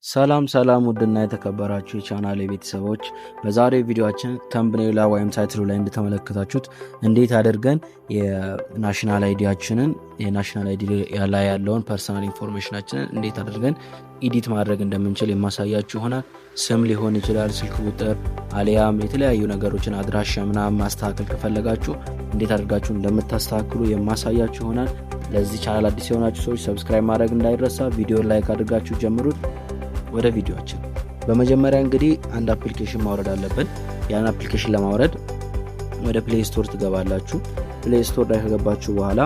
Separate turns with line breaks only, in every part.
ሰላም ውድና የተከበራችሁ የቻናሌ ቤተሰቦች በዛሬው ቪዲዮአችን ተምብኔል ወይም ታይትሉ ላይ እንደተመለከታችሁት እንዴት አድርገን የናሽናል አይዲያችንን የናሽናል አይዲ ላይ ያለውን ፐርሰናል ኢንፎርሜሽናችንን እንዴት አድርገን ኤዲት ማድረግ እንደምንችል የማሳያችሁ ይሆናል። ስም ሊሆን ይችላል፣ ስልክ ቁጥር አሊያም የተለያዩ ነገሮችን አድራሻ ምናምን ማስተካከል ከፈለጋችሁ እንዴት አድርጋችሁ እንደምታስተካክሉ የማሳያችሁ ይሆናል። ለዚህ ቻናል አዲስ የሆናችሁ ሰዎች ሰብስክራይብ ማድረግ እንዳይረሳ፣ ቪዲዮ ላይክ አድርጋችሁ ጀምሩት። ወደ ቪዲዮአችን በመጀመሪያ እንግዲህ አንድ አፕሊኬሽን ማውረድ አለብን። ያን አፕሊኬሽን ለማውረድ ወደ ፕሌይ ስቶር ትገባላችሁ። ፕሌይ ስቶር ላይ ከገባችሁ በኋላ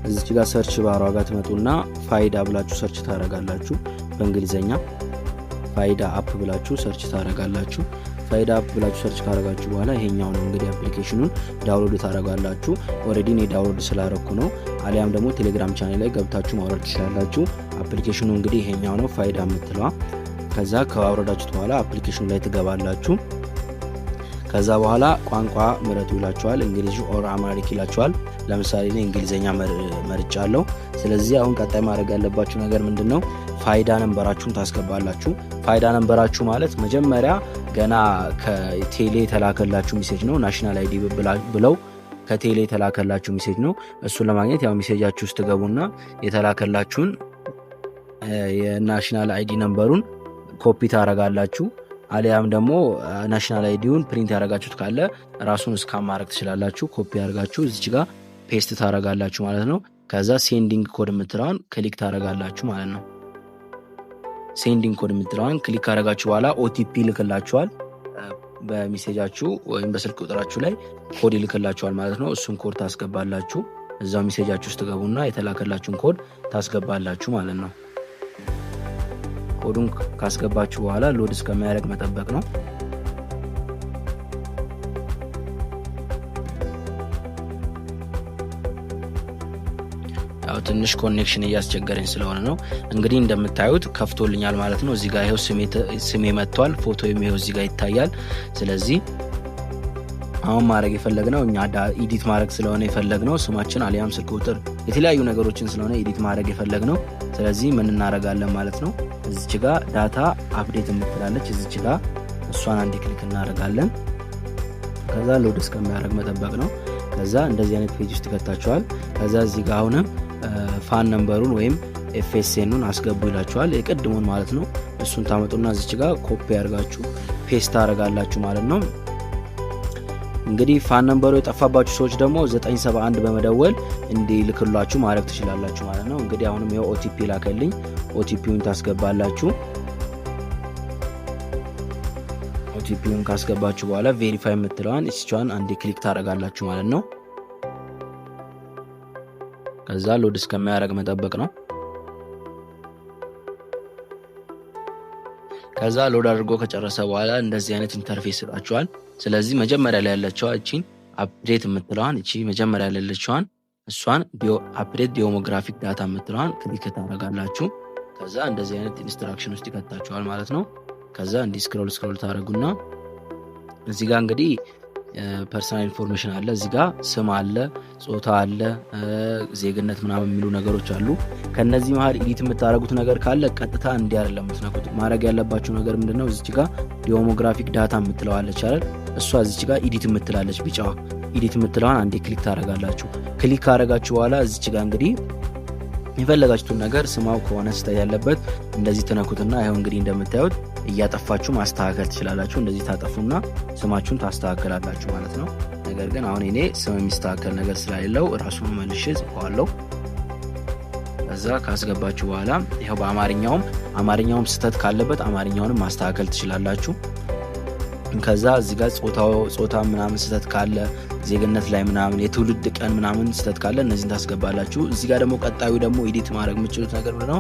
እዚች ጋር ሰርች ባሯ ጋር ትመጡና ፋይዳ ብላችሁ ሰርች ታረጋላችሁ። በእንግሊዘኛ ፋይዳ አፕ ብላችሁ ሰርች ታረጋላችሁ። ፋይዳ አፕ ብላችሁ ሰርች ካረጋችሁ በኋላ ይሄኛው ነው እንግዲህ አፕሊኬሽኑን ዳውንሎድ ታረጋላችሁ። ኦሬዲ እኔ ዳውንሎድ ስላረኩ ነው። አሊያም ደግሞ ቴሌግራም ቻናል ላይ ገብታችሁ ማውረድ ትችላላችሁ። አፕሊኬሽኑ እንግዲህ ይሄኛው ነው ፋይዳ የምትለዋ። ከዛ ካወረዳችሁት በኋላ አፕሊኬሽኑ ላይ ትገባላችሁ። ከዛ በኋላ ቋንቋ ምረጡ ይላችኋል። እንግሊዝ ኦር አማሪክ ይላችኋል። ለምሳሌ እኔ እንግሊዘኛ መርጫለሁ። ስለዚህ አሁን ቀጣይ ማድረግ ያለባችሁ ነገር ምንድነው? ፋይዳ ነምበራችሁን ታስገባላችሁ። ፋይዳ ነምበራችሁ ማለት መጀመሪያ ገና ከቴሌ የተላከላችሁ ሜሴጅ ነው። ናሽናል አይዲ ብለው ከቴሌ የተላከላችሁ ሜሴጅ ነው። እሱን ለማግኘት ያው ሜሴጃችሁ ውስጥ ገቡና የተላከላችሁን የናሽናል አይዲ ነምበሩን ኮፒ ታረጋላችሁ። አሊያም ደግሞ ናሽናል አይዲውን ፕሪንት ያረጋችሁት ካለ ራሱን ስካን ማድረግ ትችላላችሁ። ኮፒ ያርጋችሁ እዚች ጋር ፔስት ታረጋላችሁ ማለት ነው። ከዛ ሴንዲንግ ኮድ የምትለዋን ክሊክ ታረጋላችሁ ማለት ነው። ሴንዲንግ ኮድ የምትለዋን ክሊክ ካረጋችሁ በኋላ ኦቲፒ ልክላችኋል። በሜሴጃችሁ ወይም በስልክ ቁጥራችሁ ላይ ኮድ ይልክላችኋል ማለት ነው። እሱን ኮድ ታስገባላችሁ። እዛው ሜሴጃችሁ ውስጥ ገቡና የተላከላችሁን ኮድ ታስገባላችሁ ማለት ነው። ኮዱን ካስገባችሁ በኋላ ሎድ እስከሚያደርግ መጠበቅ ነው። ያው ትንሽ ኮኔክሽን እያስቸገረኝ ስለሆነ ነው። እንግዲህ እንደምታዩት ከፍቶልኛል ማለት ነው። እዚህ ጋር ይሄው ስሜ መጥቷል። ፎቶ ይሄው እዚህ ጋር ይታያል። ስለዚህ አሁን ማድረግ የፈለግነው እኛ ኤዲት ማድረግ ስለሆነ የፈለግነው ስማችን አሊያም ስልክ ቁጥር የተለያዩ ነገሮችን ስለሆነ ኤዲት ማድረግ የፈለግነው። ስለዚህ ምን እናደርጋለን ማለት ነው። እዚች ጋር ዳታ አፕዴት የምትላለች እዚች ጋር እሷን አንድ ክሊክ እናደርጋለን። ከዛ ሎድ እስከሚያደርግ መጠበቅ ነው። ከዛ እንደዚህ አይነት ፔጅ ውስጥ ከታችኋል። ከዛ እዚህ ጋር አሁንም ፋን ነምበሩን ወይም ኤፍኤስኤኑን አስገቡ ይላችኋል። የቅድሙን ማለት ነው። እሱን ታመጡና እዚች ጋር ኮፒ አድርጋችሁ ፔስት አደርጋላችሁ ማለት ነው። እንግዲህ ፋን ነምበሩ የጠፋባችሁ ሰዎች ደግሞ 971 በመደወል እንዲልክላችሁ ማድረግ ትችላላችሁ ማለት ነው። እንግዲህ አሁንም ይሄው ኦቲፒ ላከልኝ። ኦቲፒውን ታስገባላችሁ። ኦቲፒውን ካስገባችሁ በኋላ ቬሪፋይ የምትለዋን እሷን አንዴ ክሊክ ታረጋላችሁ ማለት ነው። ከዛ ሎድ እስከሚያደርግ መጠበቅ ነው። ከዛ ሎድ አድርጎ ከጨረሰ በኋላ እንደዚህ አይነት ኢንተርፌስ ይሰጣችኋል። ስለዚህ መጀመሪያ ላይ ያለችው እቺን አፕዴት የምትለዋን እቺ መጀመሪያ ላይ ያለችዋን እሷን አፕዴት ዲሞግራፊክ ዳታ የምትለዋን ክሊክ ታረጋላችሁ። ከዛ እንደዚህ አይነት ኢንስትራክሽን ውስጥ ይከታችኋል ማለት ነው። ከዛ እንዲህ ስክሮል ታረጉና እዚህ ጋር እንግዲህ ፐርሰናል ኢንፎርሜሽን አለ። እዚህ ጋር ስም አለ፣ ጾታ አለ፣ ዜግነት ምናምን የሚሉ ነገሮች አሉ። ከነዚህ መሃል ኤዲት የምታረጉት ነገር ካለ ቀጥታ እንዲህ አይደለም የምትነኩት። ማድረግ ያለባችሁ ነገር ምንድነው? እዚች ጋር ዲሞግራፊክ ዳታ የምትለዋለች አይደል? እሷ እዚች ጋር ኤዲት የምትላለች ቢጫዋ ኤዲት የምትለዋን አንዴ ክሊክ ታረጋላችሁ። ክሊክ ካረጋችሁ በኋላ እዚች ጋር እንግዲህ የፈለጋችሁትን ነገር ስማው ከሆነ ስህተት ያለበት እንደዚህ ትነኩትና ይሄው እንግዲህ እንደምታዩት እያጠፋችሁ ማስተካከል ትችላላችሁ። እንደዚህ ታጠፉና ስማችሁን ታስተካክላላችሁ ማለት ነው። ነገር ግን አሁን እኔ ስም የሚስተካከል ነገር ስለሌለው ራሱን መልሼ ጽፈዋለሁ። ከዛ ካስገባችሁ በኋላ ይሄው በአማርኛውም ስህተት ካለበት አማርኛውንም ማስተካከል ትችላላችሁ። ከዛ እዚህ ጋር ጾታ ምናምን ስህተት ካለ ዜግነት ላይ ምናምን የትውልድ ቀን ምናምን ስህተት ካለ እነዚህን ታስገባላችሁ። እዚህ ጋር ደግሞ ቀጣዩ ደግሞ ኤዲት ማድረግ የምትችሉት ነገር ነው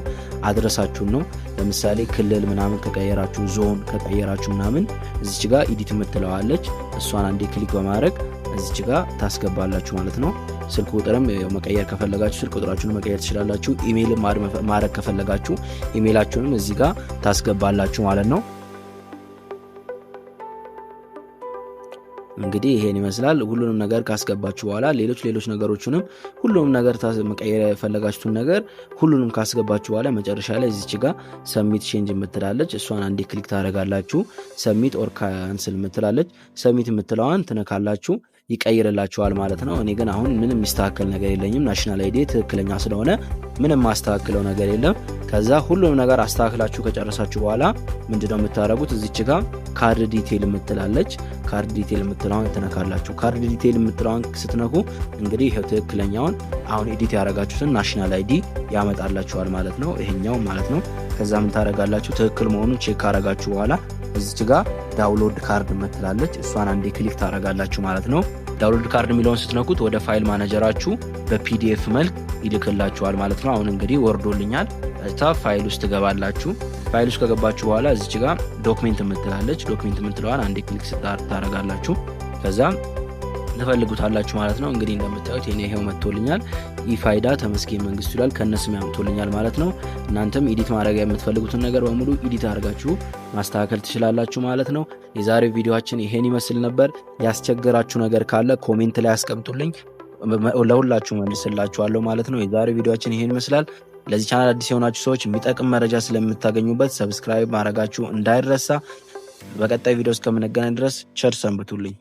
አድረሳችሁን ነው። ለምሳሌ ክልል ምናምን ከቀየራችሁ፣ ዞን ከቀየራችሁ ምናምን እዚች ጋር ኤዲት የምትለዋለች እሷን አንዴ ክሊክ በማድረግ እዚች ጋር ታስገባላችሁ ማለት ነው። ስልክ ቁጥርም መቀየር ከፈለጋችሁ ስልክ ቁጥራችሁን መቀየር ትችላላችሁ። ኢሜይል ማድረግ ከፈለጋችሁ ኢሜይላችሁንም እዚህ ጋር ታስገባላችሁ ማለት ነው። እንግዲህ ይሄን ይመስላል። ሁሉንም ነገር ካስገባችሁ በኋላ ሌሎች ነገሮችንም ሁሉንም ነገር መቀየር የፈለጋችሁትን ነገር ሁሉንም ካስገባችሁ በኋላ መጨረሻ ላይ እዚች ጋር ሰሚት ቼንጅ የምትላለች እሷን አንዴ ክሊክ ታደርጋላችሁ። ሰሚት ኦር ካንስል የምትላለች ሰሚት የምትለዋን ትነካላችሁ ይቀይርላችኋል ማለት ነው። እኔ ግን አሁን ምንም የሚስተካከል ነገር የለኝም። ናሽናል አይዲ ትክክለኛ ስለሆነ ምንም ማስተካከለው ነገር የለም። ከዛ ሁሉንም ነገር አስተካክላችሁ ከጨረሳችሁ በኋላ ምንድነው የምታደርጉት? እዚች ጋር ካርድ ዲቴይል የምትላለች ካርድ ዲቴይል የምትለዋን ትነካላችሁ። ካርድ ዲቴይል የምትለዋን ስትነኩ እንግዲህ ይሄው ትክክለኛውን አሁን ኤዲት ያደረጋችሁትን ናሽናል አይዲ ያመጣላችኋል ማለት ነው፣ ይሄኛው ማለት ነው። ከዛ ምን ታደርጋላችሁ? ትክክል መሆኑን ቼክ ካረጋችሁ በኋላ እዚች ጋር ዳውንሎድ ካርድ የምትላለች እሷን አንዴ ክሊክ ታደርጋላችሁ ማለት ነው። ዳውንሎድ ካርድ የሚለውን ስትነኩት ወደ ፋይል ማኔጀራችሁ በፒዲኤፍ መልክ ይልክላችኋል ማለት ነው። አሁን እንግዲህ ወርዶልኛል። እዛ ፋይል ውስጥ ትገባላችሁ። ፋይል ውስጥ ከገባችሁ በኋላ እዚች ጋር ዶክሜንት የምትላለች ዶክሜንት የምትለዋን አንዴ ክሊክ ታደርጋላችሁ። ከዛ ትፈልጉታላችሁ ማለት ነው። እንግዲህ እንደምታዩት የኔ ይሄው መጥቶልኛል። ኢፋይዳ ተመስገን መንግስቱ ይላል ከነስም ያመጣልኛል ማለት ነው። እናንተም ኤዲት ማድረግ የምትፈልጉትን ነገር በሙሉ ኤዲት አድርጋችሁ ማስተካከል ትችላላችሁ ማለት ነው። የዛሬው ቪዲዮአችን ይሄን ይመስል ነበር። ያስቸገራችሁ ነገር ካለ ኮሜንት ላይ አስቀምጡልኝ፣ ለሁላችሁ መልስላችኋለሁ ማለት ነው። የዛሬው ቪዲዮአችን ይሄን ይመስላል። ለዚህ ቻናል አዲስ የሆናችሁ ሰዎች የሚጠቅም መረጃ ስለምታገኙበት ሰብስክራይብ ማድረጋችሁ እንዳይረሳ። በቀጣይ ቪዲዮ እስከምንገናኝ ድረስ ቸር ሰንብቱልኝ።